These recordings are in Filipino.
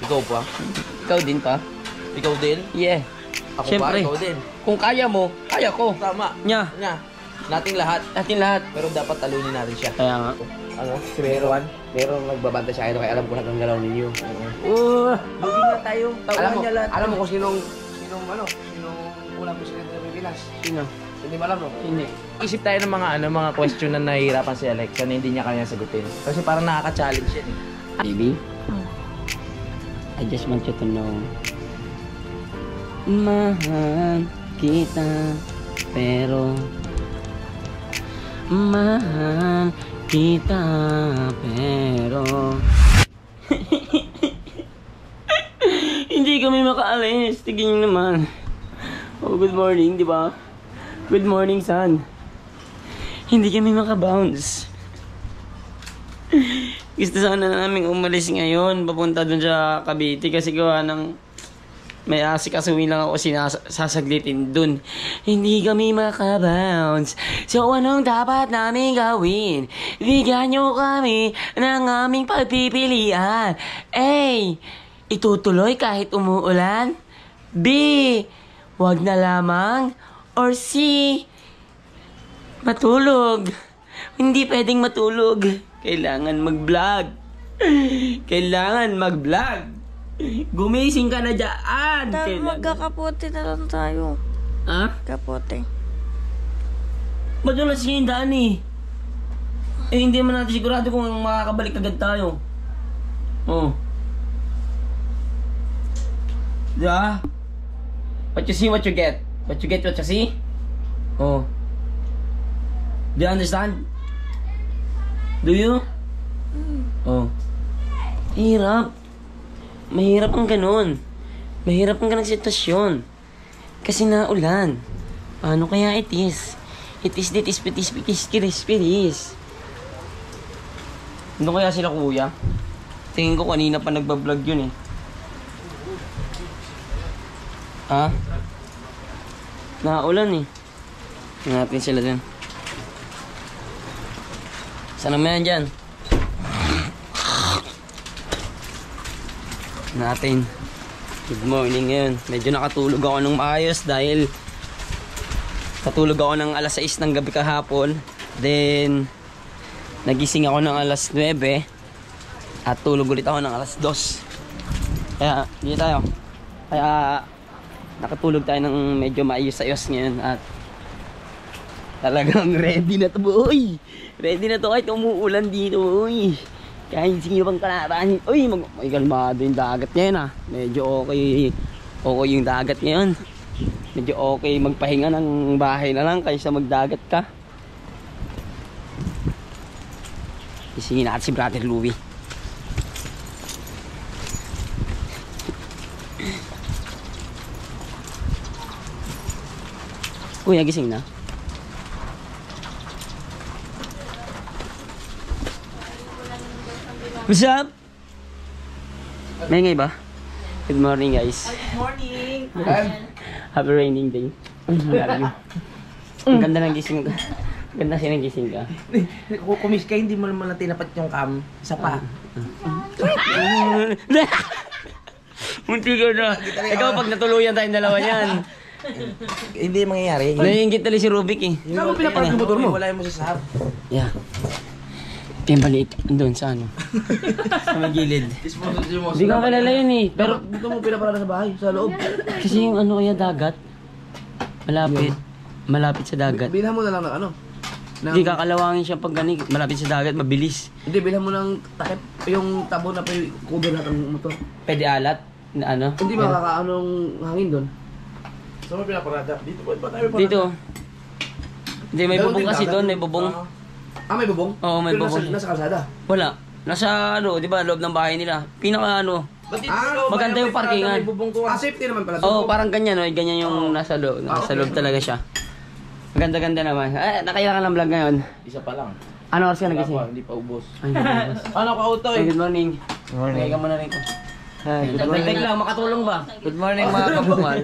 Ikaw pa? Ikaw din pa? Ikaw din? Yeah. Ako Siyempre. pa, ikaw din. Kung kaya mo, kaya ko. Tama. Nya. Nating lahat. Atin lahat. Pero dapat talunin natin siya. Kaya nga. Ano? Si Meron. Meron nagbabanta siya kaya alam ko lahat ng galaw ninyo. Lugi nga tayo. Tawahan niya lahat. Alam mo kung sinong ulam ko sila ng Pilipinas? Sino? Hindi mo alam, no? Hindi. Isip tayo ng mga question na nahihirapan si Alexa na hindi niya kaya sagutin. Kasi parang nakaka-challenge yan eh. Baby, I just want you to know, mahal kita, pero mahal kita, pero hindi kami makaalis. Tignan nyo naman. Oh, good morning, di ba? Good morning, son. Hindi kami makabounce. Gusto sana namin umalis ngayon, papunta dun sa Cavite kasi gawa ng may asikasuhin lang ako sasaglitin dun. Hindi kami makabounce. So anong dapat namin gawin? Bigyan nyo kami ng aming pagpipilian. A. Itutuloy kahit umuulan. B. Wag na lamang. Or C. Matulog. Hindi pwedeng matulog. Kailangan mag-vlog. Kailangan mag-vlog. Gumising ka na dyan. Magkakapote na lang tayo. Ha? Kapote. Madulas nga yung daan eh. Eh hindi man natin sigurado kung makakabalik agad tayo. Oh. Diba? What you see, what you get. What you get, what you see. Oh. Do you understand? Do you? Oh. Hirap. Mahirap ang ganun. Mahirap ang ganang sitwasyon. Kasi naulan. Paano kaya itis? Itis, ditis, pitis, pitis, kiris, piris. Ano kaya sila kuya? Tingin ko kanina pa nagbablog yun eh. Ha? Naulan eh. Tingnan natin sila dun. Saan naman yan dyan? Natin. Good morning ngayon. Medyo nakatulog ako ng maayos dahil katulog ako ng alas 6 ng gabi kahapon. Then nagising ako ng alas 9 at tulog ulit ako ng alas 2. Kaya dito tayo. Kaya nakatulog tayo ng medyo maayos-ayos ngayon at talagang ready na to boy. Ready na to kahit umuulan dito boy. Kahit sino pang kalaranin. Uy, may kalmado yung dagat ngayon ah. Medyo okay yung dagat ngayon. Medyo okay magpahinga ng bahay na lang kaysa magdagat ka. Isingin natin si Brother Louie. Uy, nagising na. What's up? May ngay ba? Good morning guys. Good morning! Happy raining day. Ang ganda ng gising ka. Ganda siya ng gising ka. Kumis ka, hindi mo naman tinapat yung cam. Isa pa. Munti ka na. Ikaw pag natuluyan tayong dalawa yan. Hindi mangyayari. Naiingit tali si Rubik eh. Saan mo pinapark yung motor mo? Wala mo sa sahab. Yeah. Yung maliit, andun sa ano? Sa may gilid. Hindi ko kilala yun eh. Pero Dito mo pinaparada sa bahay, sa loob. kasi yung ano kaya dagat. Malapit. Malapit sa dagat. Bilhan mo na lang ng ano. Hindi kakalawangin siya pag gani. Malapit sa dagat, mabilis. Hindi, bilhan mo ng takip. Yung tabo na pa yung cover lahat ng motor. Pwede alat. Na ano? Hindi makakaanong hangin doon. Saan mo pinaparada? Dito ba tayo parada? Dito. Hindi, may Meron bubong din kasi dagat doon. yun. May bubong. Ah, may bubong? Oo, may Pero bubong. Nasa kalsada. Wala. Nasa ano, di ba, loob ng bahay nila. Pinaka ano. Maganda yung parkingan. Safety naman pala. Oo, parang ganyan, no? Ganyan yung nasa loob. Nasa loob talaga siya. Maganda-ganda naman. Nakailangan ng vlog ngayon. Isa pa lang. Ano oras ka nagising? Hindi pa ubos. Ay, nabubos. Paano ka auto Ay, eh? good morning. Good morning. Kaya ka muna rito. Ay, good morning. Lang, makatulong ba? Good morning mga kabumal.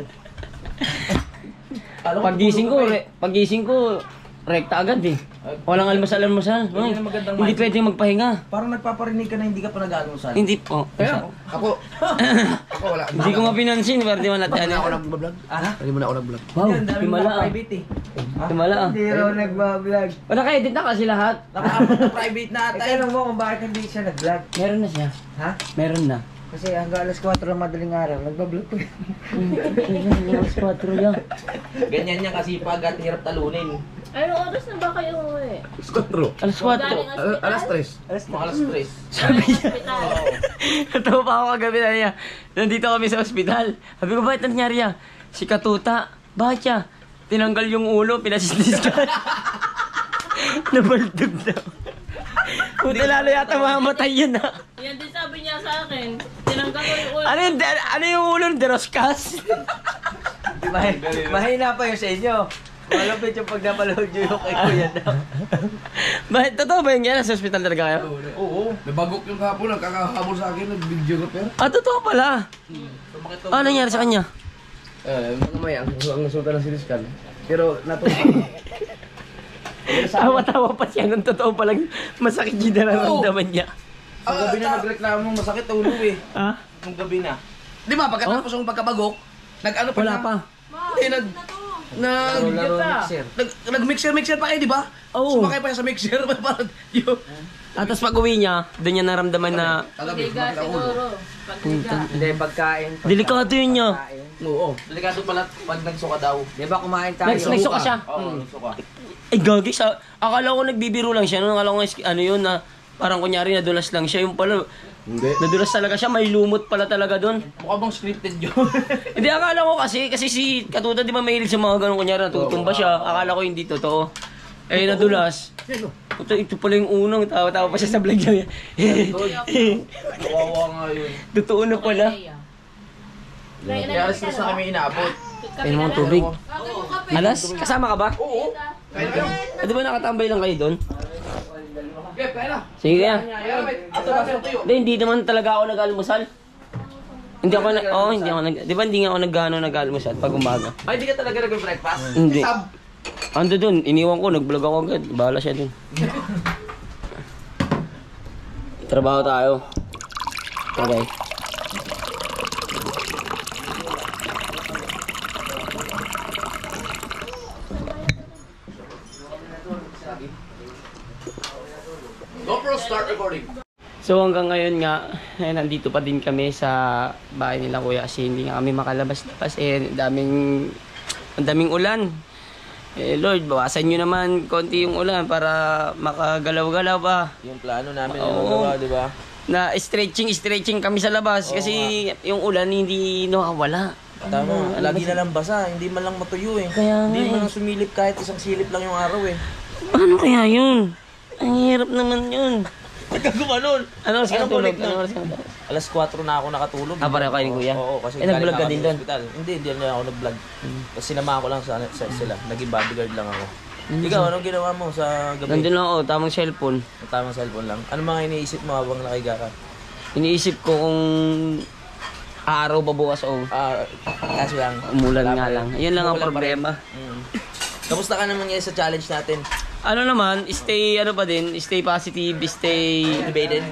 Pagising ko, rekta agad eh. Walang almusal-almusal. Yun yung magandang Hindi mindset. pwedeng magpahinga. Parang nagpaparinig ka na hindi ka pa nag-aalmusal. Hindi po. Ako wala. Hindi ko mapinansin, pero di man natin Hindi ako ano. nag-vlog. Ah? Hindi mo na ako nag-vlog. Wow, Yan, dami himala ah. private eh. Himala ah. Hindi raw nagbablog. O naka-edit na kasi lahat. Naka-upload na private na ata. Tanong mo kung bakit hindi siya nag-vlog. Meron na siya. Ha? Meron na. Kasi hanggang alas 4 ng madaling araw, nagbablog ko. Alas 4 yan. Ganyan niya kasipag at hirap talunin. Anong oras na ba kayo umuwi? Skotro. Alas 4. Galing ospital? Alas 3. Mga alas 3. Sabi niya. Ospital. Natawa pa ako kagabi na niya. Nandito kami sa ospital. Sabi ko, bakit nangyari yan? Si Katuta. Bakit siya? Tinanggal yung ulo, pinasisnis ka. Nabaldog daw. Puta lalo yata mamamatay yun ha. Yan din sabi niya sa akin. Tinanggal ko yung ulo. Ano yung ulo ng Deroscas? Mahina pa yun sa inyo. Malapit yung pag napaload nyo yung kay Kuya daw. Bakit? Totoo ba yung yan? Sa ospital talaga kayo? Oo. Nabagok yung kahapon, nagkakahabol sa akin, nag-video ko pero. Ah, totoo pala. Ano nangyari sa kanya? Mamaya, ang resulta ng siniskan. Pero natuwa. Tawa-tawa pa siya nung totoo palang masakit yung nararamdaman niya. Ang gabi na nagreklamo masakit ulo eh. Ha? Ang gabi na. Di ba, pagkatapos ng pagkabagok, nag-ano pa Wala na? pa. Eh, nag-mixer pa kayo, di ba? Oo. Sumakay pa siya sa mixer. Parang yun. At tapos pag uwi niya, doon niya naramdaman na Paghiga siguro. Paghiga. Hindi, pagkain. delikado yun niya. Oo. Delikado pala pag nagsuka daw. Di ba kumain tayo? Nagsuka siya. Oo, nagsuka. Ay gagi sa akala ko nagbibiro lang siya. Nung akala ko ano yun na parang kunyari nadulas lang siya. Yung pala Hindi. nadulas talaga siya. May lumot pala talaga doon. Mukha bang scripted yun? Hindi akala ko kasi si Katuta di ba mahilig sa mga ganun kunyari natutumba siya. Akala ko hindi totoo. Eh nadulas. Puta, ito pala yung unang tawa-tawa pa siya sa vlog niya. Kawawa nga yun. Totoo na pala. Kaya alas 3 na kami inaabot. Ayun mga tubig. Alas? Kasama ka ba? Oo. Di ba nakatambay lang kayo doon? Okay, pera. Sige kaya. Ito ba sa tuyo? Hindi naman talaga ako nag-almusal. Hindi ako hindi ako nag, di ba hindi nga ako nag-almusal pag umaga? Ay, di ka talaga nag-breakfast? Hindi. Ando doon, iniwan ko, nag-vlog ako agad. Bahala siya doon. Trabaho tayo. Okay. GoPro, start recording. So hanggang ngayon nga, nandito pa din kami sa bahay nila kuya kasi hindi nga kami makalabas-labas ang daming ulan. Eh Lord, bawasan nyo naman konti yung ulan para makagalaw-galaw pa. Yung plano namin Oo. na magawa, di ba? Na stretching kami sa labas kasi yung ulan hindi nakawala. Tama, lagi na lang basa, hindi man lang matuyo eh. Kaya nga Hindi man eh. lang sumilip kahit isang silip lang yung araw eh. Paano kaya yun? Ang hirap naman yun. Nagkagawa nun. Ano oras ka Anong natulog? ulit nun? Ano oras ka natulog? Alas 4 na ako nakatulog. Ah, pareho kayo ni Kuya? Oo, kasi Eh, nag-vlog ka galing din ako doon? sa ospital. Hindi na ako nag-vlog. Tapos sinamahan ko lang sa sila. Naging bodyguard lang ako. Ikaw, anong ginawa mo sa gabi? Nandun lang ako, tamang cellphone. Sa tamang cellphone lang. Ano mga iniisip mo habang nakahiga ka? Iniisip ko kung araw ba bukas o Kaso lang. umulan wala nga pa rin. lang. Yan lang ang Umulan pa rin. problema. Kamusta ka naman ngayon sa challenge natin? Ano naman, stay positive, stay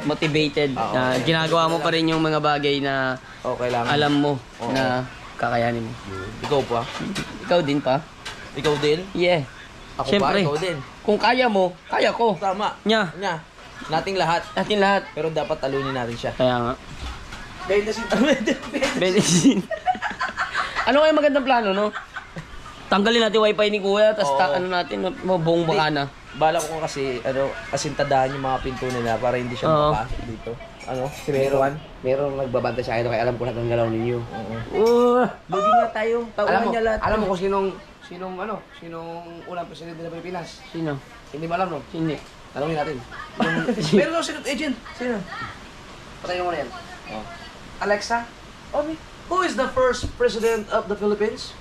motivated. Oo. Na ginagawa mo pa rin yung mga bagay na Okay lang. alam mo Oo. na kakayanin mo. Ikaw pa? Ikaw din pa? Ikaw din? Yeah. Ako Siyempre. pa? Ikaw din? Kung kaya mo, kaya ko. Tama. Nya, Nya. Nating lahat. natin lahat. Pero dapat talunin natin siya. Kaya nga. Dahil na si Medicine. Ano kaya magandang plano, no? Tanggalin natin wifi ni Kuya, tapos Oo. ano natin, buong bakana. Bala ko kasi, asintadahan yung mga pinto nila para hindi siya Oo. makapasok dito. Ano? Merong nagbabanta sa akin kaya alam ko lahat ng galaw ninyo. Oh, Lugi nga tayo. Tauhan niya lahat. Alam mo kung sinong unang presidente ng Pilipinas? sino? Hindi mo alam, no? Hindi. Tanongin natin. Meron daw secret agent. Sino? Patayin mo na yan. Oh. Alexa, who is the first president of the Philippines?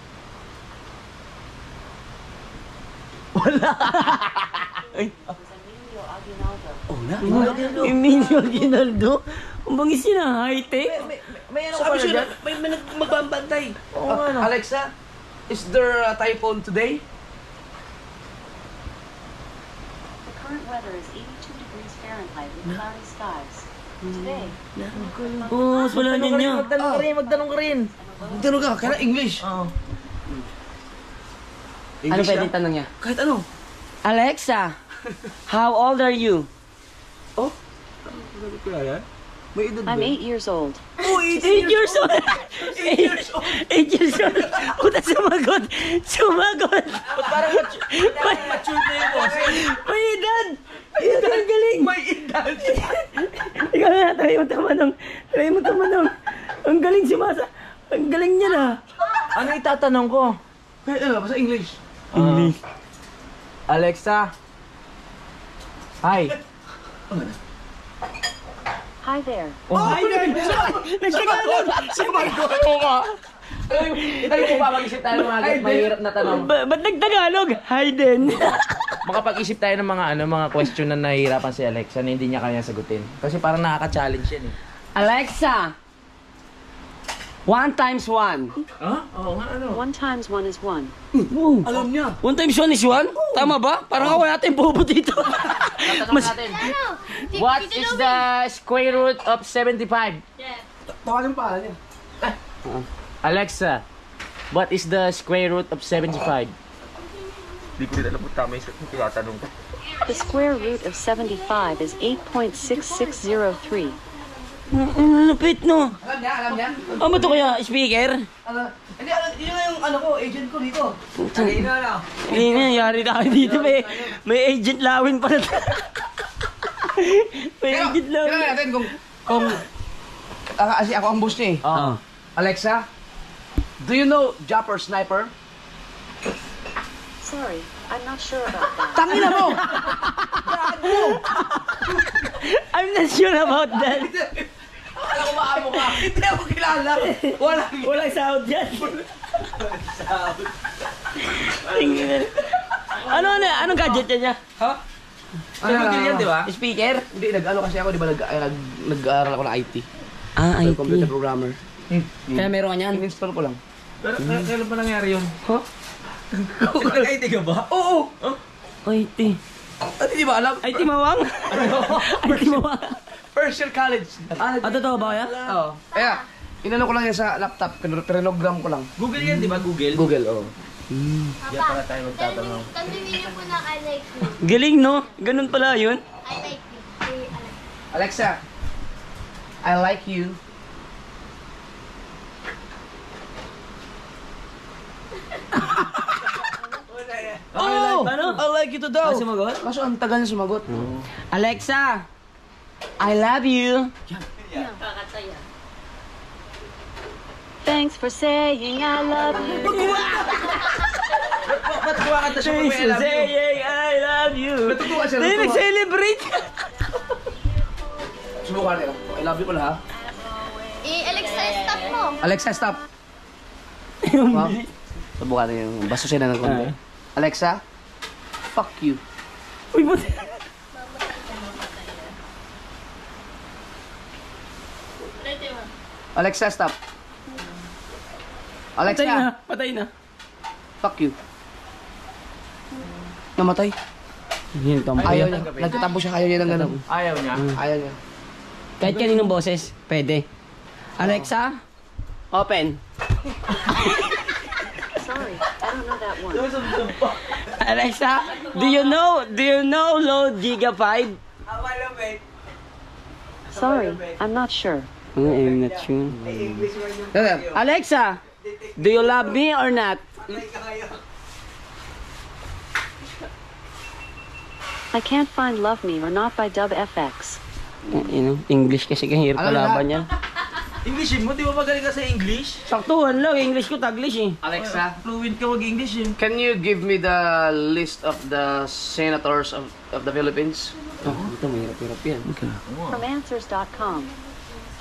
Emilio Aguinaldo? Ang bangis yun ah, high-tech. May ano Sabi siya, may magbabantay. Alexa, is there a typhoon today? weather is 82 degrees Fahrenheit with cloudy skies. Today, Oo, wala din niya. Magtanong ka rin, magtanong ka rin. Magtanong ka, kaya English. Oo. Ano pwede tanong niya? Kahit ano. Alexa, how old are you? May edad I'm 8 years old. 8 years old. 8 years old. 8 years old. Puta, sumagot. Sumagot. Parang mature na yung boss. May edad. Ang galing. May edad. Ikaw na, try mo tamanong. Try mo tamanong. Ang galing sumasa. Ang galing niya na. Ano itatanong ko? Kahit ano, basta English. English. Alexa. Hi. Hi there. Hi there! Nagtagalog. Sumagot! Itayo ko pa mag-isip tayo ng mga mahirap na tanong. Ba't nagtagalog? Hi din. Makapag-isip tayo ng mga question na nahihirapan si Alexa na hindi niya kaya sagutin. Kasi parang nakaka-challenge yan eh. Alexa. 1 times 1. Ha? Oo nga, ano? 1 times 1 is 1. Alam niya. 1 times 1 is 1? Tama ba? Parang ako natin bobo dito. Tatanong natin. What is the square root of 75? Tawagan pa niya. Alexa, what is the square root of 75? Hindi ko rin alam kung tama yung tinatanong ko. The square root of 75 is 8.6603. Lupit no. Alam niya? Ano to kaya? Speaker? Ano? Hindi, yun nga yung ano ko, agent ko dito. Kanino na. Hindi na, yari tayo dito. May agent lawin pa na. May agent lawin. Kailangan natin kung kasi ako ang boss niya eh. Oo. Alexa, do you know Japper Sniper? Sorry, I'm not sure about that. Tangina mo! I'm not sure about that. Alam ko maamo ka. Hindi ako kilala. Walang sound yan. Tingnan. Anong gadget niya? Ha? Google yan, di ba? Speaker? Hindi, nag-ano kasi ako, di ba, nag-aaral ako ng IT. Ah, IT. Computer programmer. Kaya meron ka niyan? In-install ko lang. Pero kailan pa nangyari yun? Ha? Nag-IT ka ba? Oo! IT. Hindi ba alam? IT mawang? IT mawang? First year college. Totoo ba kaya? Oo. Kaya, inano ko lang yan sa laptop, pinrogram ko lang. Google yan, di ba? Google? Google, oo. Diyan pala tayo magtatanong. Tanungin niyo po ng I like you. Galing no? Ganun pala yun? I like you. Alexa, I like you. Oh! Ano? I like you to daw. sumagot? Kaso ang tagal niya sumagot. Alexa, I love you. Kakataya. Thanks for saying I love you. Ba't kumakanta siya pag may I love you? Saying I love you. Natutuwa siya, Hindi, natutuwa. nag-celebrate. Subukan nila. I love you pala ha. Alexa, stop mo. Alexa, stop. Wow. Subukan nila yung baso siya na ng konti. Alexa, fuck you. Uy, buti. Alexa, stop. Alexa, Patay na. Patay na. fuck you. Namatay. Ayaw niya. Nagtatampo siya, ayaw niya ng ganun. Ayaw niya. Ayaw niya. Kahit kaninong boses, pwede. Alexa, open. Sorry, I don't know that one. Alexa, do you know load Giga 5? Sorry, I'm not sure. I'm not sure. Alexa, do you love me or not? I can't find Love Me or Not by Dub FX. English kasi kahirap Alam na. kalaban yan. English mo, di ba magaling ka sa English? Saktuhan lang, English ko Taglish eh. Alexa, Fluent ka mag-English eh. can you give me the list of the senators of the Philippines? Ito mahirap-hirap yan. From Answers.com.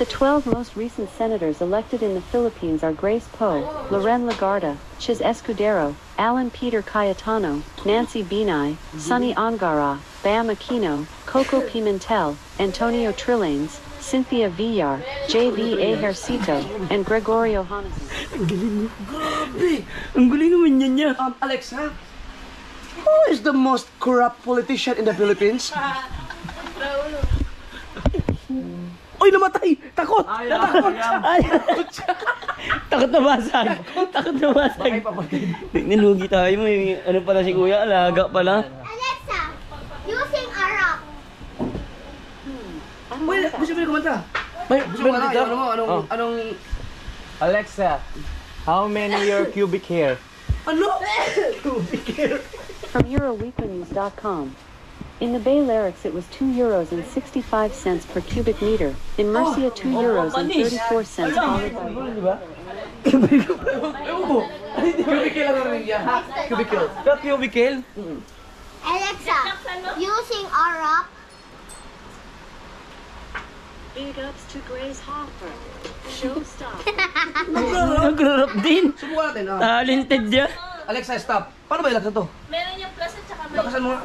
The 12 most recent senators elected in the Philippines are Grace Poe, Loren Legarda, Chiz Escudero, Alan Peter Cayetano, Nancy Binay, Sonny Angara, Bam Aquino, Coco Pimentel, Antonio Trillanes, Cynthia Villar, J.V. Ejercito, and Gregorio Hanasan. Grabe! Ang galing naman yan niya. Alexa, Who is the most corrupt politician in the Philippines? Uy, namatay! Takot! Natakot! Takot na basag. Takot na basag. Nilugi tayo mo. Ano pala si kuya? Alaga pala. Alexa, using a rock. Uy, gusto mo yung kumanta? May, Gusto mo na, anong... Alexa, how many your cubic hair? Ano? From EuroWeeklyNews.com. In the Balearics, it was €2.65 per cubic meter. In Murcia, €2.34, followed by... Cubicle lang namin yan. Cubicle. Cubicle? Alexa, using a rock. Big ups to Grace Hopper. Showstopper. Nag-rap din. Subukan natin, Talented niya. Alexa, stop. Paano ba ilagay to? Meron yung plus at saka may... Lakasan mo nga.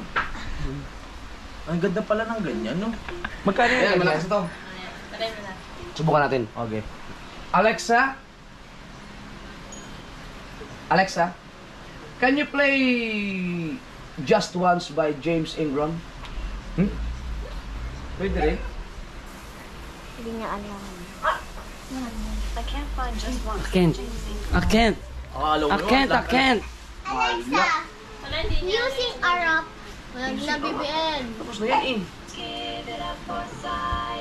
Ang ganda pala ng ganyan, no? Magkano Ayan, yung malakas ito. Patay mo na. Subukan natin. Okay. Alexa, can you play Just Once by James Ingram? Pwede rin. Hindi niya alam. I can't find just one. I can't. Alam I can't. Alexa, Wala, hindi niya. using a rock. Walang na BBN. Tapos na yan eh.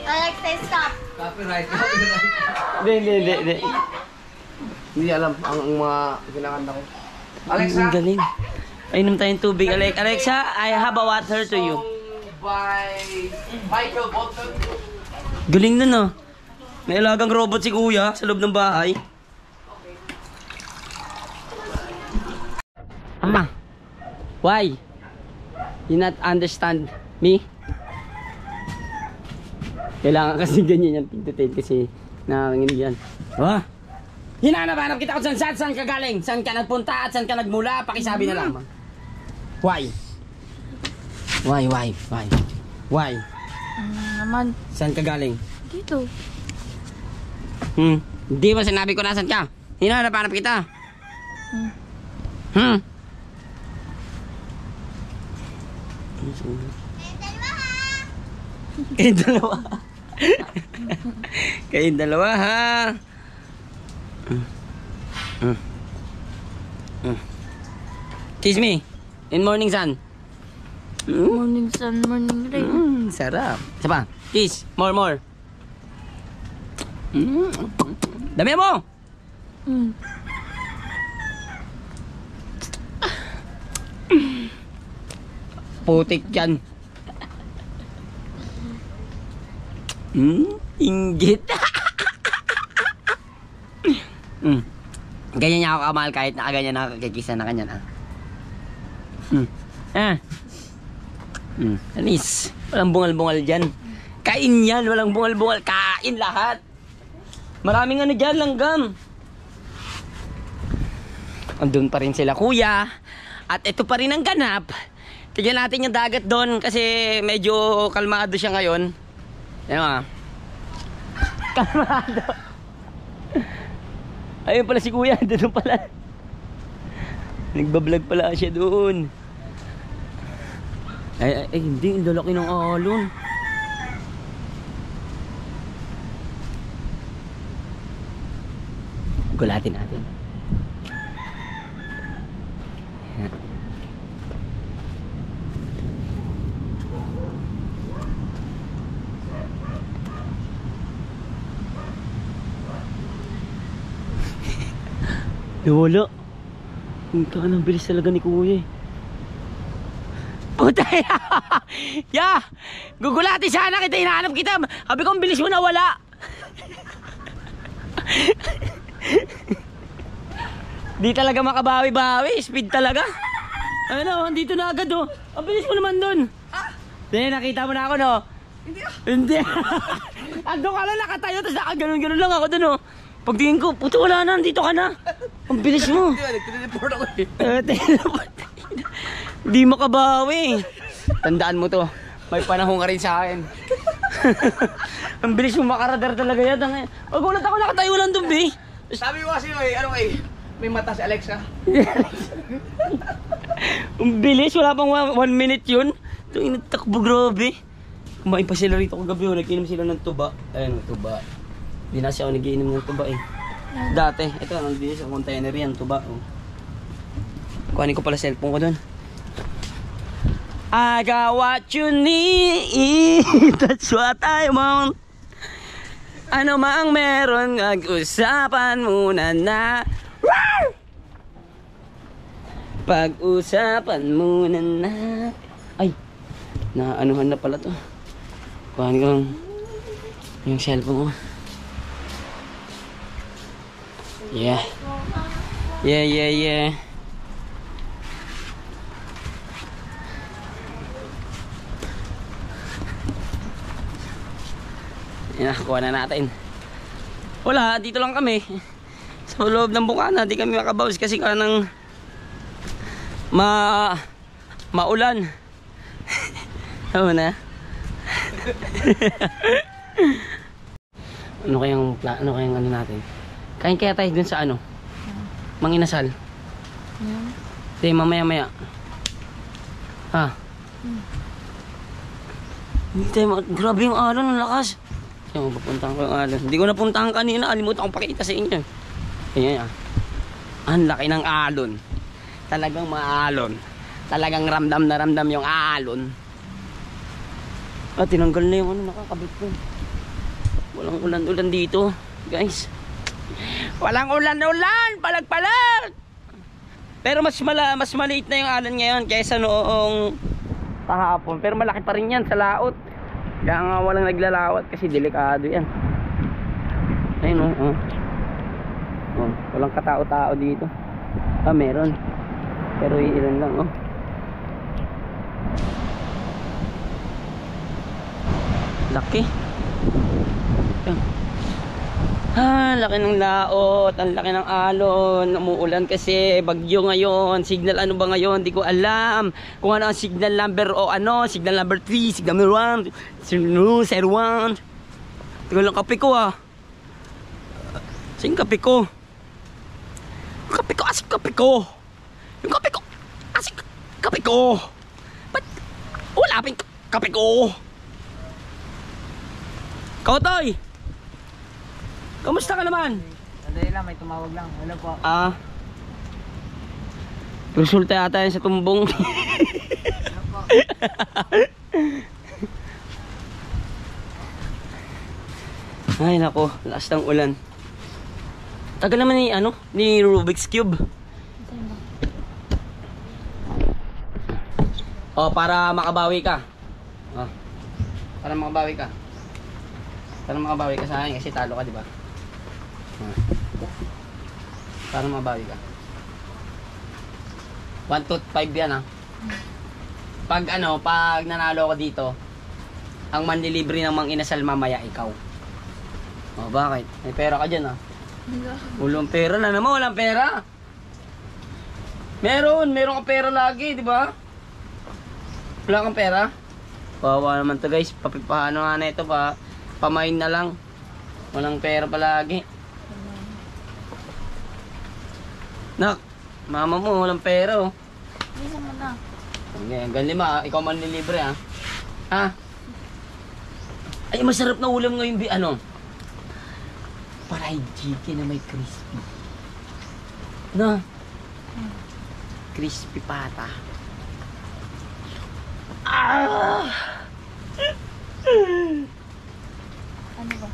Alexa, stop. Copyright. Hindi. Hindi alam ang mga kinakanta ko. Alexa, Ang galing. Inom tayong tubig. Alexa, I have a water to you. song by Michael Bolton. Galing nun, no? May alagang robot si kuya sa loob ng bahay. Ama, why? You not understand me? Kailangan kasi ganyan yung pintutin kasi nakanginig yan. Oh? Hinanap-hanap kita kung saan ka galing, saan ka nagpunta at saan ka nagmula, pakisabi na lang. Why? Why? Naman. Saan ka galing? Dito. Hindi mo sinabi ko nasan ka. Hinanap-hanap kita. Kayong dalawa. Kayong dalawa ha. Kiss me. In morning sun. Morning sun, morning rain. Sarap. Isa pa. Kiss. More. Dami mo. Putik yan. Inggit. Ganyan niya ako kamahal kahit nakaganyan nakakikisa na kanyan. Anis. Walang bungal-bungal dyan. Kain yan. Walang bungal-bungal. Kain lahat. Maraming ano dyan, langgam. Andun pa rin sila kuya. At ito pa rin ang ganap. Tignan natin yung dagat doon kasi medyo kalmado siya ngayon. Yan mga. Kalmado. Ayun pala si kuya. Doon pala. Nagbablog pala siya doon. Ay, hindi. Ang lalaki ng alon. Gulatin natin. Nawala. Punta ka ng bilis talaga ni kuya eh. Puta ya! Gugulati sana kita, hinahanap kita. Sabi ko, ang bilis mo nawala. Di talaga makabawi-bawi. Speed talaga. Ano, andito na agad oh. Ang bilis mo naman dun. Hindi, nakita mo na ako no. Hindi. Ando ka lang nakatayo, tapos nakaganon-ganon lang ako dun oh. Pagtingin ko, puto wala na, dito ka na. Ang bilis mo. Nag-teleport ako eh. Teleport. Di makabawi. Tandaan mo to. May panahon ka rin sa akin. Ang bilis mo makaradar talaga yan. Magulat ako nakatayo lang dun, be. Sabi ko kasi may mata si Alexa. Ang bilis, wala pang 1 minute yun. Ito yung nagtakbo, grabe. Kumain pa sila rito kagabi, nag-inom sila ng tuba. Ayun, tuba. Hindi na siya ako nag-inom ng tuba eh. Dati, ito, nandito sa container yan, tuba. Oh. Kuhanin ko pala cellphone ko dun. I got what you need, that's what I want. Ano mang meron, pag-usapan muna na. Pag-usapan muna na. Ay, naanuhan na pala to. Kuhanin ko yung cellphone ko. Yeah. Yeah. Yan, kuha na natin. Wala, dito lang kami. Sa loob ng bukana, di kami makabawas kasi kanang maulan. Tama na. ano kayang ano natin? Kain kaya tayo dun sa ano? Manginasal. Hindi, mamaya. Ha? Hindi tayo, grabe yung alon, ang lakas. Yung papuntahan ko yung alon. Hindi ko napuntahan kanina, alimutan kong pakita sa inyo. Ayan. Ang laki ng alon. Talagang maalon. Talagang ramdam na ramdam yung alon. At tinanggal na yung ano, nakakabit ko. Walang ulan-ulan dito, guys. Walang ulan-ulan, palag-palag. Pero mas maliit na yung alon ngayon kaysa noong kahapon. Pero malaki pa rin yan sa laot. Kaya nga walang naglalawat kasi delikado yan. Ayun oh. Walang katao-tao dito. Meron. Pero ilan lang oh. Laki. Laki ng laot, ang laki ng alon, umuulan kasi, bagyo ngayon, signal ano ba ngayon, di ko alam kung ano ang signal number o ano, signal number 3, signal number 1, 0, 1. Tingnan lang kape ko ah. Saan kape ko? Kape ko, asik kape ko. Yung kape ko, asik kape ko. Ba't wala pa yung kape ko? Kautoy! Kamusta ka naman? Sandali lang, may tumawag lang. Hello po. Resulta yata yan sa tumbong. Ay nako, lakas ng ulan. Tagal naman ni Rubik's Cube. Para makabawi ka. Para makabawi ka. Para makabawi ka sa akin kasi talo ka, di ba? Para mabawi ka. 1 to 5 yan Pag nanalo ka dito, ang manlilibre ng manginasal mamaya ikaw. Bakit? May pera ka dyan Walang pera na naman, walang pera. Meron kang pera lagi, di ba? Wala kang pera? Kawawa naman to guys, paano nga na ito pa? Pamain na lang. Walang pera palagi. Nak, mama mo walang pera Bisa mo na. Hanggang 5, ikaw man nilibre Ay, masarap na ulam ngayon fried chicken na may crispy. Crispy pata. Ano ba?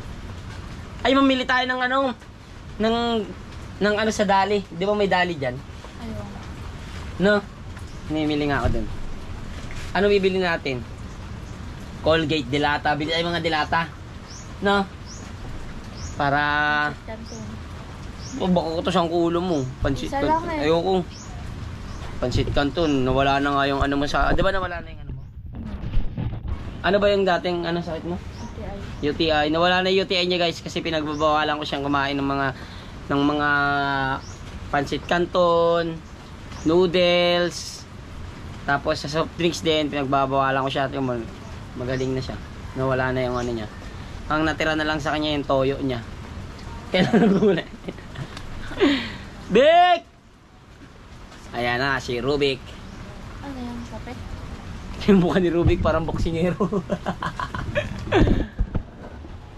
Ay, mamili tayo ng ng sa dali. Di ba may dali dyan? Ayaw. Namimili nga ako dun. Ano bibili natin? Colgate, dilata. Bili tayo mga dilata. Para... baka ko to siyang kulo mo. Pansit Isa lang Ayoko. Pansit Canton. Nawala na nga yung mo sa... Di ba nawala na yung mo? Ano ba yung dating sakit mo? UTI. Nawala na yung UTI niya guys kasi pinagbabawalan ko siyang kumain ng mga pansit Canton, noodles, tapos sa soft drinks din pinagbabawalan ko siya at magaling na siya. Nawala na yung niya. Ang natira na lang sa kanya yung toyo niya. Kailan gulay. Bik! Ayan na, si Rubik. Ano yan? Kape? Yung mukha ni Rubik parang boksingero.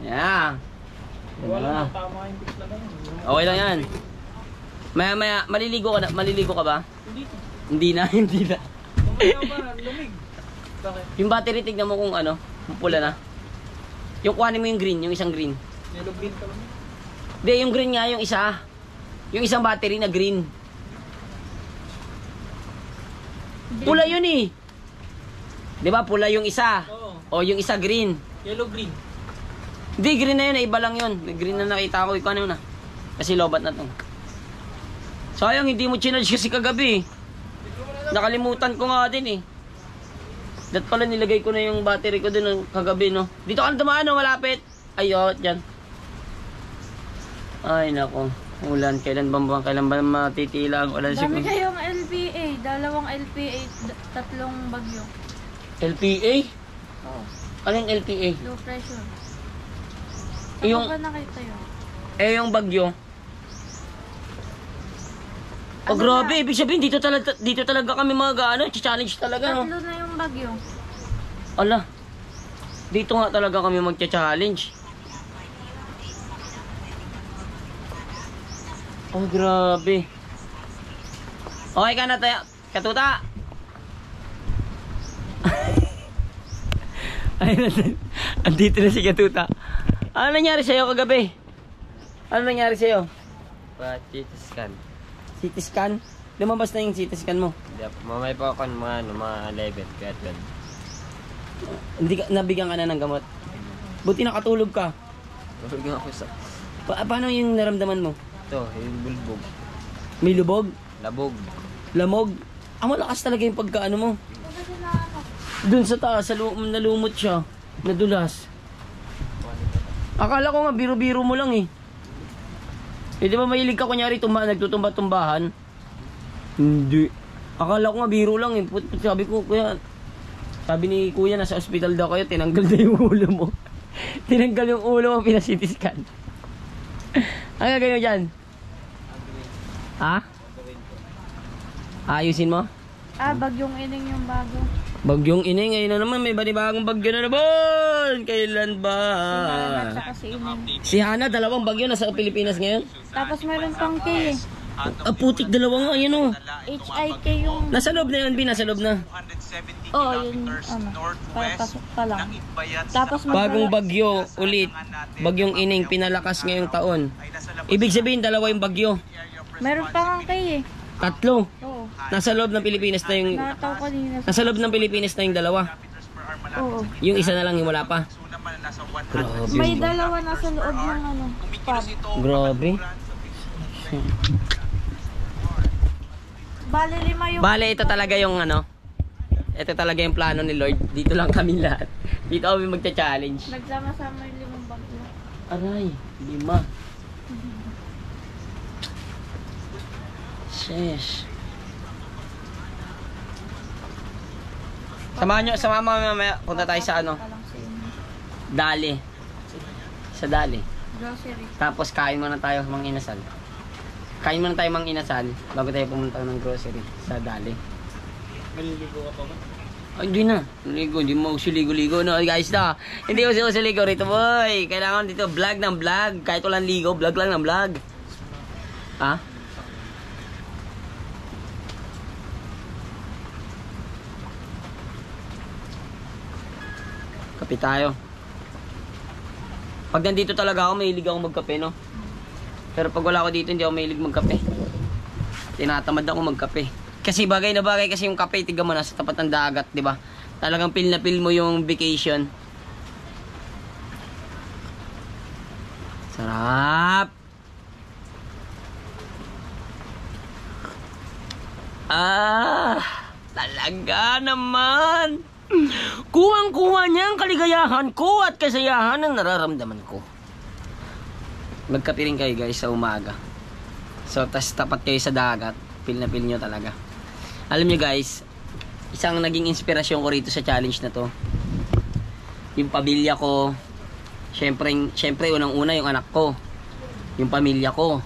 Yan. Wala tama yung bigla na yan. Okay lang yan. Maya, maliligo ka na. Maliligo ka ba? Hindi na. Hindi na. Lumig. Yung battery, tignan mo kung ano, pula na. Yung kuhanin mo yung green, yung isang green. Yellow green ka lang. Hindi, yung green nga, yung isa. Yung isang battery na green. Pula yun eh. Di ba, pula yung isa. Oo. O yung isa green. Yellow green. Hindi, green na yun, iba lang yun. Green na nakita ko, ikaw ano na. Kasi lobat na to. Sayang, hindi mo chinarge kasi kagabi. Nakalimutan ko nga din eh. Dat pala nilagay ko na yung battery ko dun kagabi, no. Dito ka na dumaan, no, malapit. Ayot, dyan. Ay, nako. Ulan, kailan ba matitila ang ulan Dami siguro? kayong LPA. 2 LPA, 3 bagyo. LPA? Ano yung LPA? Low pressure. Yung- Saan ba nakita yun? Yung bagyo. Oh, Ano grabe. Ibig sabihin, dito talaga kami mga challenge talaga, no? 3 na yung bagyo. Ala. Dito nga talaga kami magcha-challenge. Oh, grabe. Okay ka na tayo. Katuta. Ayun, andito na si Katuta. Ano nangyari sa'yo kagabi? Ano nangyari sa'yo? CT scan. CT scan? Lumabas na yung CT scan mo. Mamay pa ako ng mga 11 kahit gan. Hindi ka, nabigyan ka na ng gamot. Buti nakatulog ka. Tulog ako sa... Paano yung naramdaman mo? Ito, yung bulbog. May lubog? Labog. Lamog? Malakas talaga yung pagkaano mo. Dun sa taas, nalumot siya. Nadulas. Akala ko nga, biro-biro mo lang eh. Eh di ba mahilig ka kunyari nagtutumba-tumbahan? Hindi. Akala ko nga biro lang eh. Sabi ko, kuya, sabi ni kuya nasa ospital daw kayo, tinanggal na yung ulo mo. Tinanggal yung ulo mo, pinasitiskan. Ano gagawin mo dyan? Ha? Ayusin mo? Bagyong ining yung bago. Bagyong Ineng, ngayon na naman, may banibagong bagyo na naman. Kailan ba? At saka si ining. Si Hana, 2 bagyo nasa Pilipinas ngayon. Tapos meron pang K eh. Putik 2 nga, ayun o. HIK yung... Nasa loob na yun, nasa loob na. Oo, yun. Papasok pa lang. Tapos Bagong bagyo ulit. Bagyong Ineng, pinalakas ngayong taon. Ibig sabihin, 2 yung bagyo. meron pa kang K eh. 3. Oo. Nasa loob ng Pilipinas na yung... Nakataw ko din. Nasa loob ng Pilipinas na yung 2. Oo. Yung isa na lang yung wala pa. Grabe. May 2 nasa loob ng pub. Grabe. Bale 5 yung... Bale, ito talaga yung ito talaga yung plano ni Lord. Dito lang kami lahat. Dito kami magcha-challenge. Nagsama-sama yung 5 bagyo. Aray, 5. Sheesh. Samahan mo mamaya. Punta tayo sa Dali. Sa Dali. Grocery. Tapos kain muna tayo mang inasal. Kain muna tayo mang inasal bago tayo pumunta ng grocery sa Dali. Maliligo ka pa ba? Ay, hindi na. Ligo, hindi mo ligo-ligo. No, guys, na. Hindi ko ligo rito, boy. Kailangan dito vlog ng vlog. Kahit walang ligo, vlog lang ng vlog. Ha? Kape tayo. Pag nandito talaga ako, mahilig ako magkape, no? Pero pag wala ako dito, hindi ako mahilig magkape. Tinatamad ako magkape. Kasi bagay na bagay kasi yung kape, tignan mo na sa tapat ng dagat, di ba? Talagang feel na feel mo yung vacation. Sarap! Talaga naman! Kuwang-kuwa niya ang kaligayahan ko at kasayahan ang nararamdaman ko. Magkape rin kayo guys sa umaga. So, tas tapat kayo sa dagat. Feel na feel nyo talaga. Alam nyo guys, isang naging inspirasyon ko rito sa challenge na to. Yung pamilya ko. Syempre unang-una yung anak ko. Yung pamilya ko.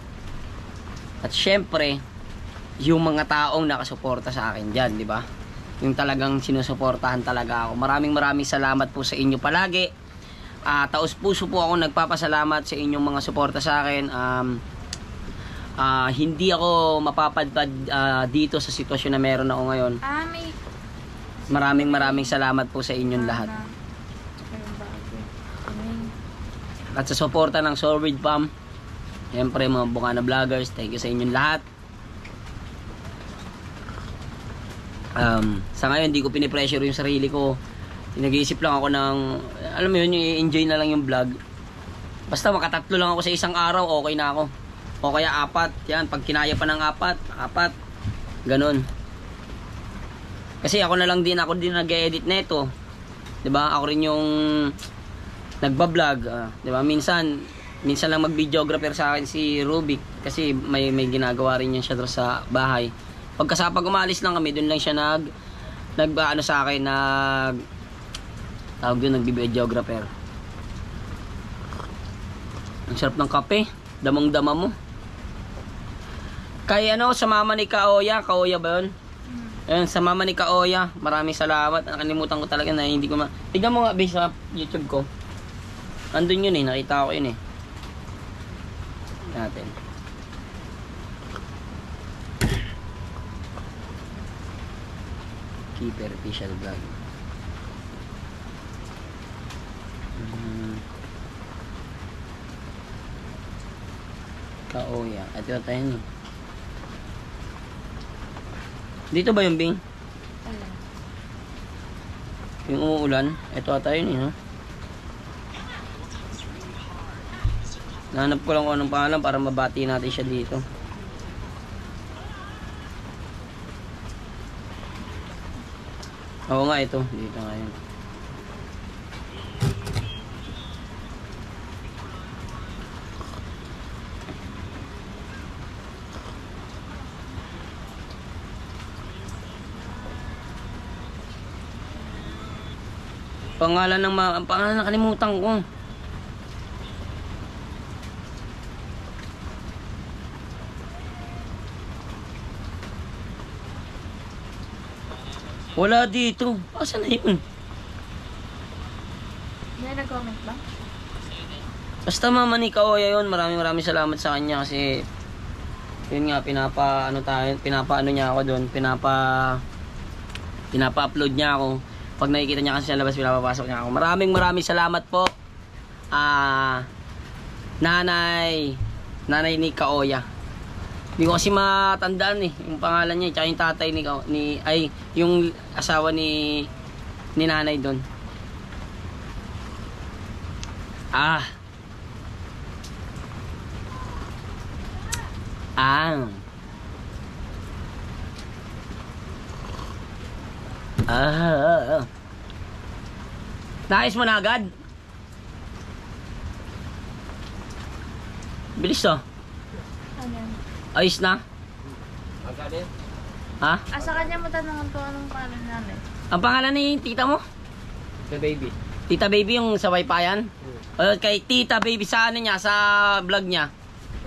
At syempre, yung mga taong nakasuporta sa akin dyan, di ba? Yung talagang sinusuportahan talaga ako. Maraming salamat po sa inyo palagi. Taos puso po ako nagpapasalamat sa inyong mga suporta sa akin. Hindi ako mapapadpad dito sa sitwasyon na meron ako ngayon. May Maraming salamat po sa inyong lahat. At sa suporta ng Solid Fam, siyempre mga Bukana Vloggers, thank you sa inyong lahat. Sa ngayon, hindi ko pinipressure yung sarili ko. Nag-iisip lang ako ng, alam mo yun, i-enjoy na lang yung vlog. Basta makatatlo lang ako sa isang araw, okay na ako. O kaya 4, yan, pag kinaya pa ng 4, ganun. Kasi ako din nag-edit neto. 'Di ba? Ako rin yung nagba-vlog, 'di ba? Minsan lang mag-videographer sa akin si Rubik kasi may ginagawa rin yan siya doon sa bahay. Pag umalis lang kami, doon lang siya nag-ano sa akin, tawag doon, nag-videographer. Ang sarap ng kape, damang-dama mo. Kaya sa mama ni Kaoya ba yun? Ayun, sa mama ni Kaoya, maraming salamat. Nakalimutan ko talaga na hindi ko tignan mo nga, base sa YouTube ko. Andun yun nakita ko yun natin. Keeper official vlog. Kaoya. At ito tayo Dito ba yung Bing? Yung umuulan? Ito ata yun ha? Nahanap ko lang kung anong pangalan para mabati natin siya dito. Oo nga, ito. Dito nga yun. Pangalan nakalimutan ko. Wala dito. Asan na yun? May nag-comment ba? Basta mama ni Kaoya yun. Maraming salamat sa kanya kasi yun nga, pinapaano niya ako doon. Pinapa-upload niya ako. Pag nakikita niya kasi sa labas, pinapapasok niya ako. Maraming salamat po. Nanay ni Kaoya. Hindi ko kasi matandaan yung pangalan niya, tsaka yung tatay yung asawa ni nanay doon. Nais mo na agad? Bilis to. Ayos na? Agad eh. Ha? Sa kanya mo tanongan ko anong pangalan nanay. Ang pangalan ni tita mo? The baby. Tita Baby yung sa Wi-Fi-an? Kay Tita Baby sa niya, sa vlog niya.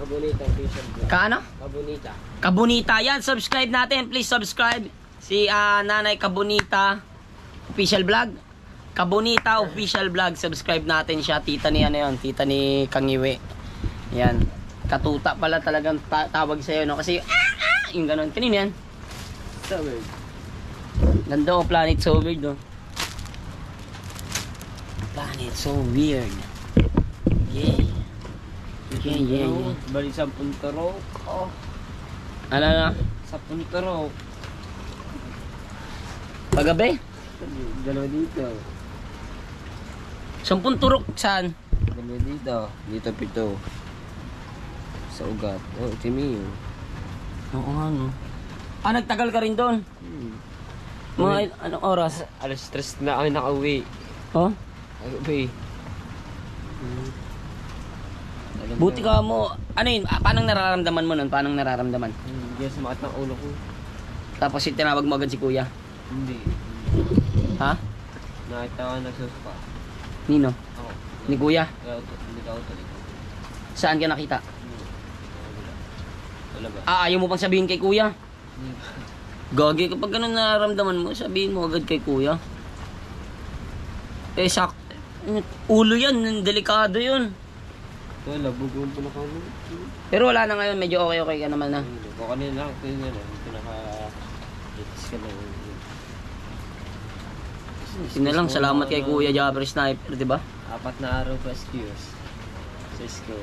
Kabunita official vlog. Kaano? Kabunita. Kabunita. Yan, subscribe natin. Please subscribe. Si Nanay Kabunita official vlog. Kabunita official vlog. Subscribe natin siya. Tita ni Tita ni Kangiwe. Yan. Katuta pala talagang tawag sa'yo, no? Kasi, yung ganon. Kanino yan? So weird. Ganda ko, Planet So Weird, no? Planet So Weird. Yeah. Yeah. Balik sa puntero. Ano na? Sa puntero. Pagabi? Dalawa dito. 10 turok, saan? Dalawa dito. Dito pito. Sa ugat. Oh, timi yun. Oo nga, no? Nagtagal ka rin doon? Mga anong oras? Alas 3 na kami nakauwi. Oh? Uwi. Buti ka mo. Ano yun? Paano nararamdaman mo nun? Paano nararamdaman? Hindi na sumakit ng ulo ko. Tapos tinawag mo agad si kuya? Hindi. Ha? Nakita ko nagsusuka. Nino? Ako. Ni kuya? Hindi ka utuloy. Saan ka nakita? Ayaw mo pang sabihin kay kuya? Gagi, kapag ganun nararamdaman mo, sabihin mo agad kay kuya. Ulo yan, delikado yun. Wala, buguan po na kami. Pero wala na ngayon, medyo okay ka naman na. Kung kanina lang, pinaka-hits ka lang. Sina lang, salamat kay Kuya Jabber Sniper, di ba? 4 na araw pa excuse sa school.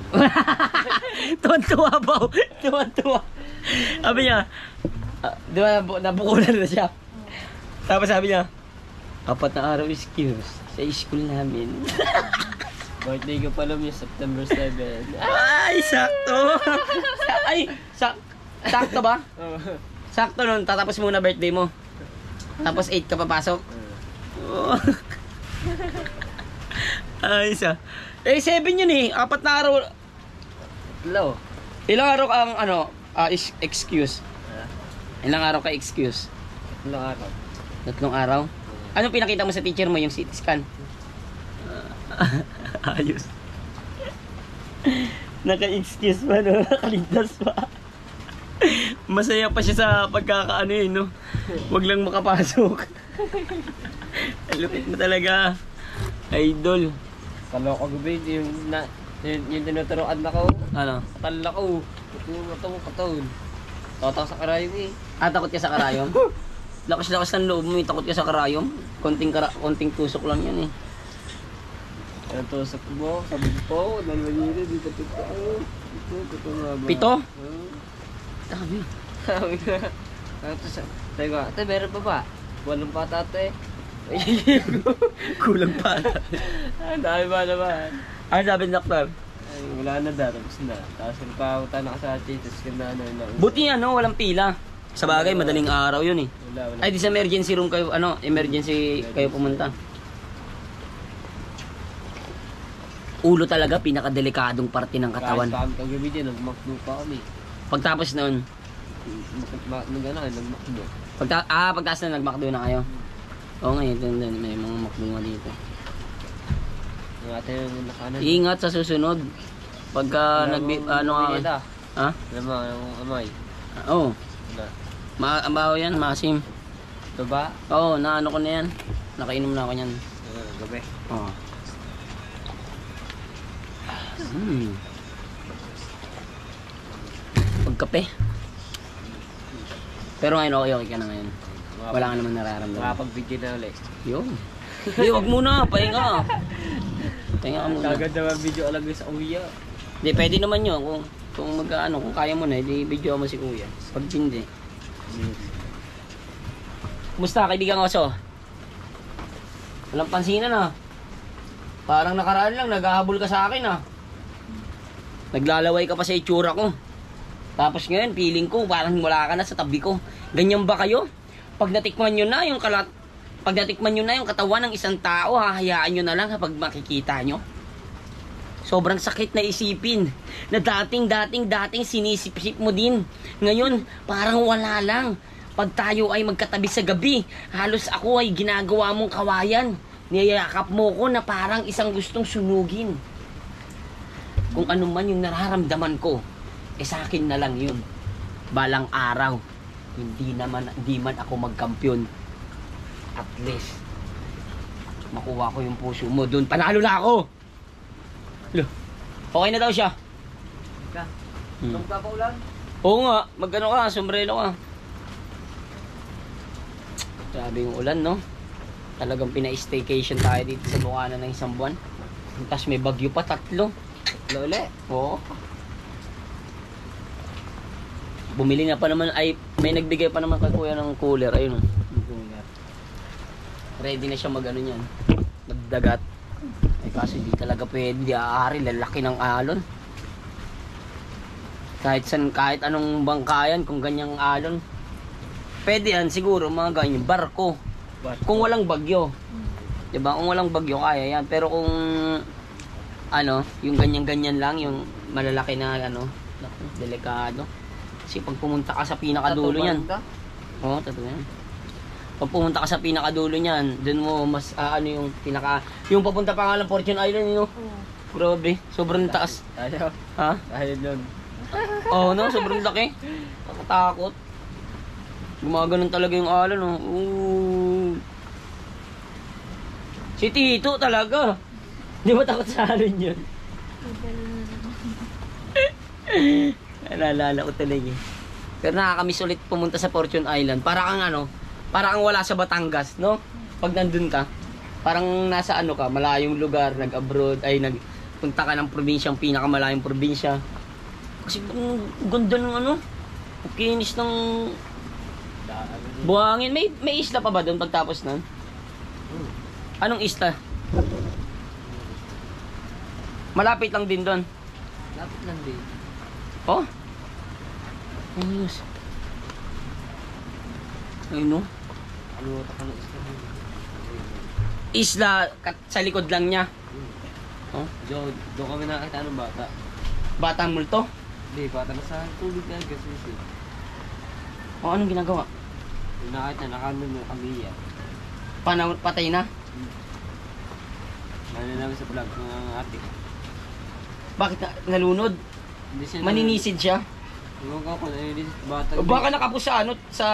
Tuwan-tuwa ba? Tuwan-tuwa. Sabi niya, di ba nabukulan na siya? Tapos sabi niya, 4 na araw excuse sa school namin. Birthday ko pala yung September 7. Ay, sakto! Sakto ba? Sakto nun, tatapos muna birthday mo. Tapos 8 ka papasok. Ay, 7 yun eh, 4 na araw. Hello. Ilang araw ang excuse? Ilang araw ka excuse? 3 araw. 3 araw? Anong pinakita mo sa teacher mo, yung CT scan? Ayos. Naka-excuse pa, no? Nakaligtas pa. Masaya pa siya sa pagkakaano yun, no? Huwag lang makapasok. Lupit mo talaga. Idol. Kaloko gabi, yung tinuturoan na ko. Ano? Katala ko. Katawan. Tatak sa karayom eh. Takot ka sa karayom? Lakas-lakas ng loob mo, takot ka sa karayom? Konting tusok lang yan eh. Ang tusok mo, sabi ko, nalwalira, dito pito. Ito nga ba? 7? Dami. Sabi ko, sabi ko, ate, meron pa ba? Walang pata, ate. Kulang pa. Ang dami ba naman? Ano sabi ng doktor? Ay, wala na da, tapos na. Tapos nagpakutan na ka sa ate, tapos ganda na. Buti walang pila. Sa bagay, madaling araw yun eh. Wala. Ay, di sa emergency room kayo, emergency kayo pumunta. Ulo talaga, pinakadelikadong parte ng katawan. Kahit pa kagabi din, nagmakdo pa kami. Pagtapos noon, nagmakdo. pagtaas na nagmakdo na kayo. Oo nga, doon may mga makdo nga dito. Ang atin yung nakanan. Ingat sa susunod. Pagka ha? Alam mo, yung amay. Oo. Na. Baho yan, masim. Ito ba? Oo, naano ko na yan. Nakainom na ako niyan. Gabi. Oo. Pagkape. Pero ngayon okay ka na ngayon. Wala ka naman nararamdaman. Makapag-video na ulit. Yun. Hindi, wag muna. Pahinga. Pahinga ka muna. Kagad naman video alam sa kuya. Hindi, pwede naman yun. Kung kung kaya mo na, hindi video mo si kuya. Pag hindi. Kumusta, kaibigan Oso? Walang pansinan ah. Parang nakaraan lang, naghahabol ka sa akin ah. Naglalaway ka pa sa itsura ko. Tapos ngayon, feeling ko, parang wala ka na sa tabi ko. Ganyan ba kayo? Pag natikman nyo na yung katawan ng isang tao, hahayaan nyo na lang kapag makikita nyo. Sobrang sakit na isipin na dating sinisip-sip mo din. Ngayon, parang wala lang. Pag tayo ay magkatabi sa gabi, halos ako ay ginagawa mong kawayan. Niyayakap mo ko na parang isang gustong sunugin. Kung ano man yung nararamdaman ko, sa akin na lang yun. Balang araw, hindi man ako magkampiyon. At least, makuha ko yung puso mo doon. Panalo na ako! Okay na daw siya. Magpapaulan? Oo nga, magano ka, sombrero ka. Grabe yung ulan, no? Talagang pina-staycation tayo dito sa Bukana ng isang buwan. Tapos may bagyo pa, 3. Lole? Oo. Bumili na pa naman, may nagbigay pa naman kay kuya ng cooler. Ayun, cooler. Ready na siya mag-ano yan. Magdagat. Kasi di talaga pwede, di aari, lalaki ng alon. Kahit anong bangkayan, kung ganyang alon. Pwede yan, siguro, mga ganyan, barko. Kung walang bagyo. Diba? Kung walang bagyo, kaya yan. Pero kung, yung ganyan-ganyan lang, yung malalaki na, delikado. Kasi pag pumunta ka sa pinakadulo niyan. Oo, totoo yan. Pag pumunta ka sa pinakadulo niyan, dun mo mas, yung papunta pa nga lang Fortune Island, Grabe, sobrang taas. Tayo. Ha? Tayo doon. Oh, no? Sobrang laki. Nakatakot. Gumaganon talaga yung alon, no? Ooh. Si Tito talaga. Di ba takot sa alon yun? Naalala ko talaga. Pero nakakamiss ulit pumunta sa Fortune Island. Para kang wala sa Batangas, no? Pag nandun ka, parang nasa malayong lugar, nag-abroad, nagpunta ka ng probinsyang pinakamalayong probinsya. Kasi ganda ng kinis ng buhangin. May isla pa ba doon pagtapos nun? Anong isla? Malapit lang din doon. Lapit lang din. Oh? Ayos. Ayun, no? Ano ka ng isla mo? Isla sa likod lang niya. Oh? Doon kami nakakita ng bata. Batang multo? Hindi, bata na sa tubig na kasi. O anong ginagawa? Yung nakita, nakanon mo kami yan. Patay na? Nalala namin sa vlog ng ate. Bakit nalunod? Hindi siya Maninisid siya? Ewan ko kung naninis bata. O baka nakapos sa sa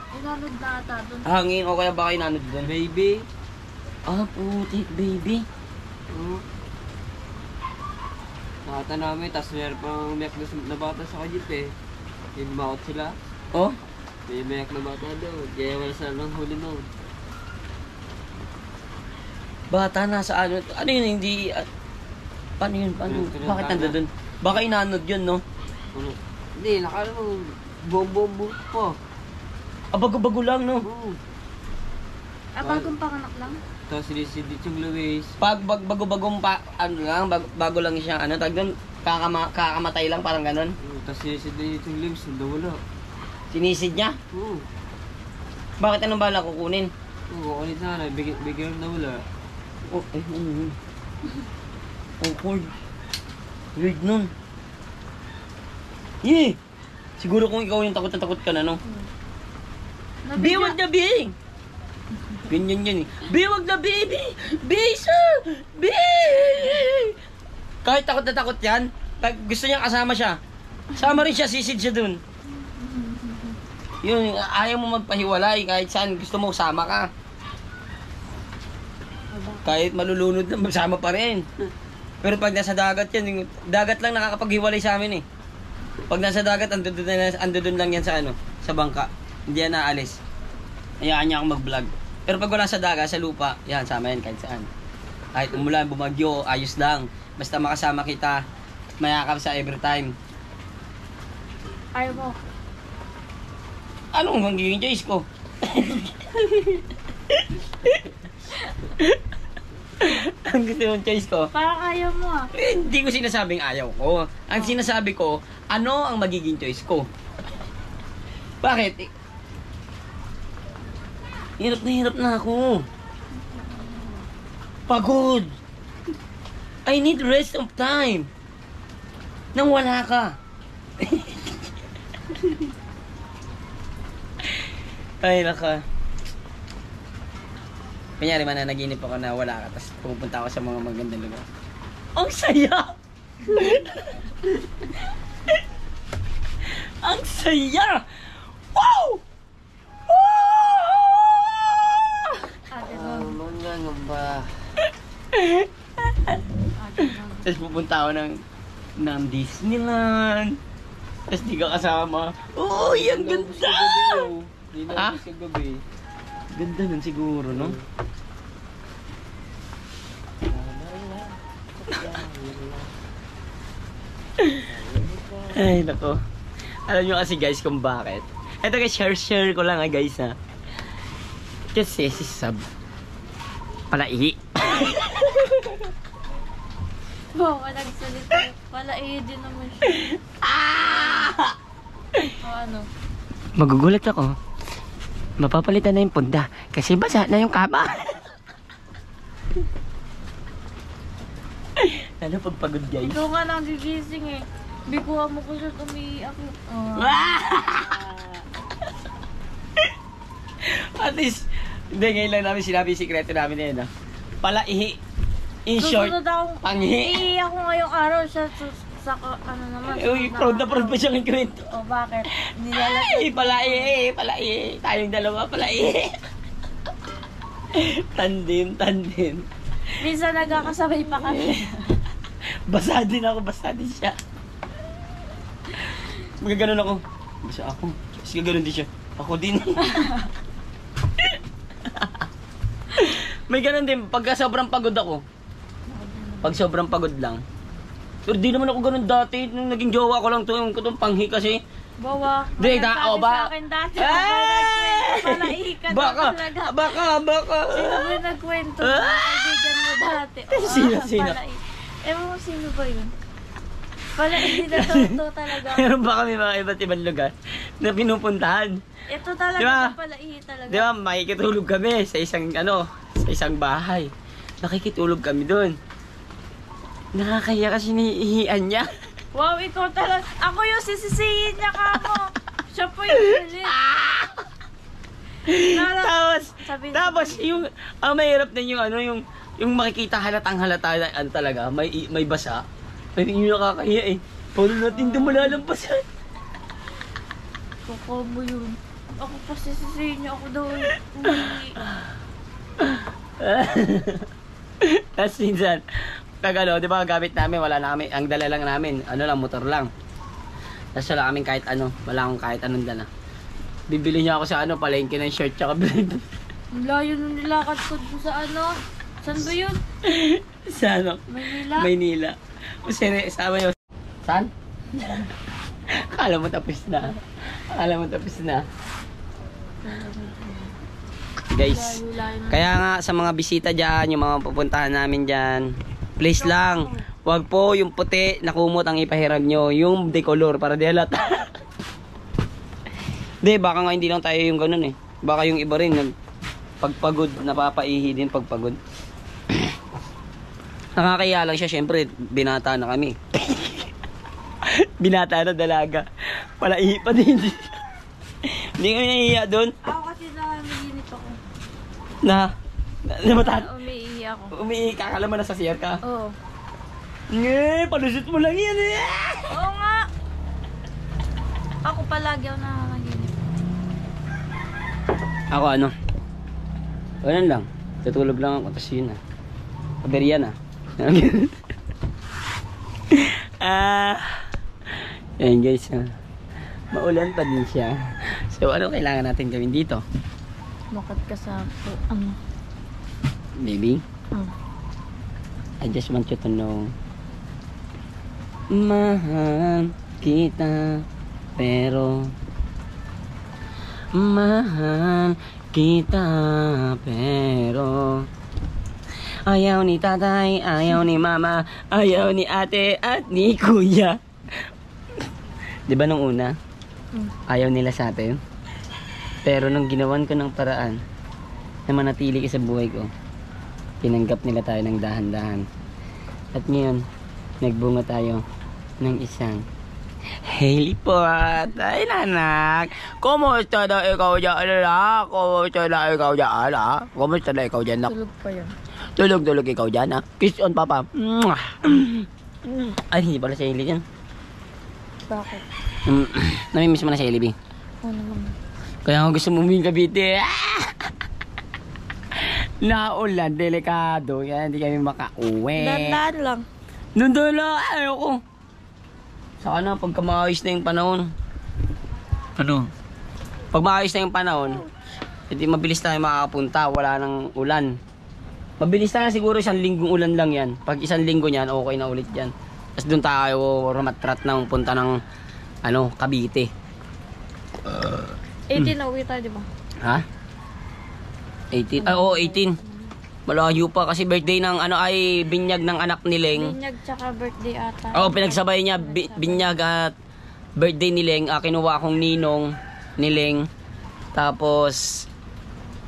Inanod na ata doon. hangin o kaya baka inanod doon. Baby. Ah, putik baby. Nakita namin, tapos meron pang umiyak na bata sa kajip eh. Yung maot sila. Oh? May umiyak na bata doon. Kaya wala sila ng huli noon. Bata nasa ano yun hindi paano yun? Paano? Bakit nandun doon? Baka inanod yun, no? Ano? Hindi, nakala mo, bombo po. Ah, bago-bago lang, no? Oo. Bagong panganak lang? Tapos sinisidit yung Luis. Pag bago-bagong bago lang siya, tag doon, kakamatay lang, parang ganon. Tapos sinisidit yung Luis, wala. Sinisid niya? Oo. Bakit anong bala kukunin? Oo, ulit sana, bigyan na wala. Oh, awkward. Weird nun. Siguro kung ikaw yung takot na takot ka na, no? Biwag na, Bing! Ganyan yan eh. Biwag na, baby! Bisa! Kahit takot na takot yan, gusto niya kasama siya. Sama rin siya, sisid siya dun. Yun, ayaw mo magpahiwalay kahit saan gusto mo, sama ka. Kahit malulunod na, magsama pa rin. Pero pag nasa dagat yan, dagat lang nakakapaghiwalay sa amin eh. Pag nasa dagat, ando dun lang yan sa bangka. Hindi yan naalis. Hayaan niya akong mag-vlog. Pero pag wala sa dagat, sa lupa, yan, sama yan kahit saan. Kahit umulan, bumagyo, ayos lang. Basta makasama kita, mayakap sa every time. Ayaw mo. Anong magiging choice ko? Ang gusto mong choice ko? Parang ayaw mo ah. Hindi ko sinasabing ayaw ko. Ang sinasabi ko, ano ang magiging choice ko? Bakit? Hirap na ako. Pagod. I need rest of time. Nang wala ka. Ay, naka. Kunyari man naginip ako na wala ka, tapos pupunta ako sa mga magandang lugar. Ang saya! Ang saya! Wow! Mga ba? Tapos pupunta ako ng Disneyland. Tapos di ka kasama. Oh, ang ganda! Hindi na sa gabi. Ganda nun siguro, no? Ay, nako. Alam nyo kasi guys kung bakit. Ito guys, share ko lang guys ha. Kasi si Sab palaihi. Walang salita. Palaihi din naman siya. O ano? Magugulat ako. Mapapalitan na yung punda kasi basa na yung kama. Lalo pag pagod guys. Ikaw nga nagigising eh. Bikuha mo ko siya umiiyak. At least, hindi ngayon lang namin sinabi yung sikreto namin na yun. Palaihi. In short, Susunod akong panghi. iiyak ko ngayong araw sa sa ano naman. Uy, proud na proud pa siyang ikwento. O bakit? Hindi nila Palai. Tayong dalawa, palai. Tandem. minsan nagkakasabay pa kami. Basa din siya. Magaganon ako. Basa ako. Tapos gaganon din siya. Ako din. May ganon din. Pagka sobrang pagod ako. Pag sobrang pagod lang. Pero di naman ako ganun dati. Nung naging jowa ko lang to, yung kutong panghi kasi. Bawa. Di, sabi ba? sa akin dati. Palaikan Baka. Sino ba yung nagkwento? Kaibigan mo dati. Sino? Ewan mo sino ba yun? Hindi na to talaga. Meron ba kami mga iba't ibang lugar na pinupuntahan? Ito talaga Diba? palaihi talaga. Di ba, makikitulog kami sa isang bahay. Nakikitulog kami doon. Nakakaya kasi niihian niya. Wow, ikaw talaga. Ako yung sisisihin niya ka mo. Siya po yung pilit. Tapos yung ang mahirap din yung yung makikita halatang halata ano talaga, may basa. Ay, yun yung nakakahiya eh. Paano natin ito malalampasan? Koko mo yun. Ako pa sisisihin niya. Ako daw Tapos minsan, di ba gamit namin, wala na kami, ang dala lang namin, motor lang. Tapos wala kaming kahit wala akong kahit anong dala. Bibili niya ako sa palengke ng shirt tsaka bread. ang layo nung nilakad ko dun sa Saan ba yun? Sa Maynila. Kasi sama yun. Saan? Akala mo tapos na. Guys, kaya nga sa mga bisita dyan, yung mga pupuntahan namin dyan, please lang, wag po yung puti na kumot ang ipahiram nyo, yung decolor para di halata. Di, baka nga hindi lang tayo yung ganun eh. Baka yung iba rin, pagpagod, napapaihi din pagpagod. Nakakaya lang siya, syempre, binata na kami. Binata na dalaga. Palaihi pa din. Hindi kami nahihiya doon. Ako kasi namiginip ako. Umiihi ako. Umiihi ka, akala mo nasa CR ka? Oo. Palusot mo lang yan eh. Oo nga. Ako palagi ako nanaginip. Ako Ganun lang. Tutulog lang ako, tapos yun na. Paberian na. Ayan guys. Maulan pa din siya. So ano kailangan natin gawin dito? Makat ka sa Baby? I just want you to know. Mahal kita, pero mahal kita, pero ayaw ni tatay, ayaw ni mama, ayaw ni ate at ni kuya. Di ba nung una? Ayaw nila sa atin? Pero nung ginawan ko ng paraan na manatili ka sa buhay ko, tinanggap nila tayo ng dahan-dahan. At ngayon, nagbunga tayo ng isang helipad. Ay, nanak! Kumusta na ikaw dyan, anak? Kumusta na ikaw dyan, anak? Kumusta na ikaw dyan, anak? tulog pa yan. Tulog ikaw dyan, ha? Kiss on, papa. Ay, hindi pala siya hili dyan. Bakit? Namimiss mo na siya, Libby. Oo naman. Kaya ako gusto mong Cavite. Naulan, delikado. Yan, hindi kami makauwi. Dandan lang. Doon lang, ayoko. Saka na, pagka maayos na yung panahon. Ano? Pag maayos na yung panahon, hindi mabilis tayo makakapunta. Wala nang ulan. Mabilis na siguro 1 linggong ulan lang yan. Pag 1 linggo niyan, okay na ulit yan. Tapos doon tayo ramatrat na punta ng Cavite. 18 na uwi tayo, di ba? Ha? 18? Oo, 18. Malayo pa kasi birthday ng ay binyag ng anak ni Leng. Binyag tsaka birthday ata. Oo, pinagsabay niya binyag at birthday ni Leng. Kinuha akong ninong ni Leng. Tapos,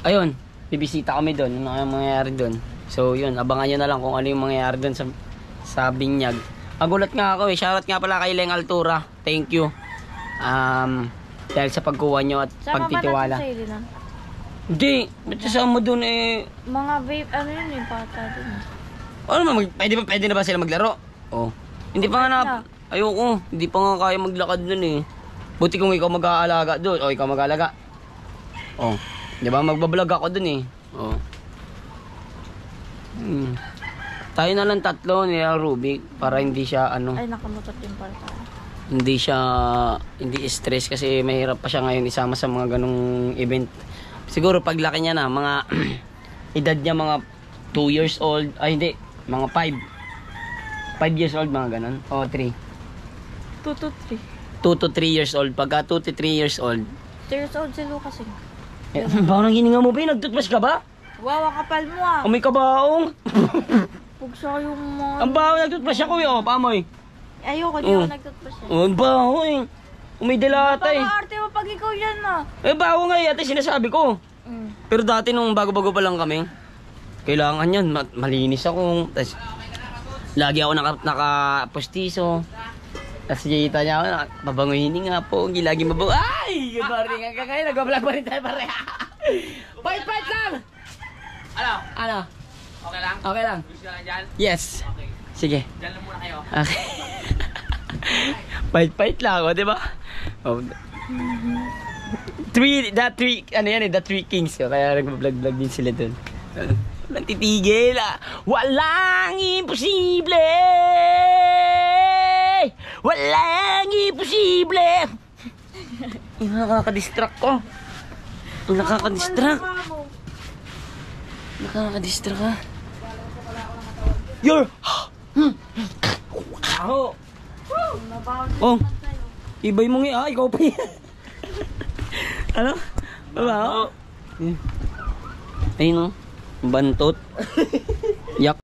ayun, bibisita kami doon. Ano ang mangyayari doon? So, yun, abangan nyo na lang kung ano yung mangyayari doon sa binyag. Magulat nga ako eh. Shoutout nga pala kay Leng Altura. Thank you. Dahil sa pagkuha nyo at pagtitiwala. Sama ba natin sa ili na? Hindi. Ba't sasama doon eh? Mga vape, yung bata doon. Ano naman, pwede na ba sila maglaro? Oh. Hindi pa nga Ayoko, hindi pa nga kaya maglakad nun eh. Buti kung ikaw mag-aalaga doon, o ikaw mag-aalaga. Oh, di ba magbablog ako doon eh. Oh. Tayo na lang tatlo ni Rubik para hindi siya ano. Ay, nakamutot yung parta. Hindi stress kasi mahirap pa siya ngayon isama sa mga ganong event. Siguro paglaki niya na, mga edad niya mga 2 years old, ay hindi, mga 5 years old, mga ganon, o 3. 2 to 3. 2 to 3 years old, pagka 2 to 3 years old. 3 years old si Lucas eh. Eh, parang hininga mo ba? Nagtutbrush ka ba? Wow, ang kapal mo ah. O may kabaong? Pugsa yung mga... Ang baho, nagtutbrush ako eh, o, pamoy. Ayoko, di ako nagtutbrush eh. O, ang baho eh. Umidilata eh. Pang-arte mo pag ikaw yan ah. Eh, baho nga eh, ate, sinasabi ko. Mm. Pero dati nung bago-bago pa lang kami, kailangan yan, malinis ako. Tapos, lagi ako nakapostiso. Tapos yita niya ako, babanguhin nga po, lagi mabango. Ay! Pare nga ngayon, nag-vlog pa rin tayo pare. Fight lang! Ano? Okay lang? Okay lang. Gusto ka lang dyan? Yes. Okay. Sige. Dyan lang muna kayo. Okay. Fight lang ako, di ba? Oh. The three kings. Kaya nag-vlog din sila dun. Walang titigil. Walang imposible! Walang imposible! Nakaka-distract ko. Nakaka-distract ka. You're... Wow! Oh, ibay mo nga, ikaw pa yan. Ano? Babaho? Ayun o, bantot. Yak.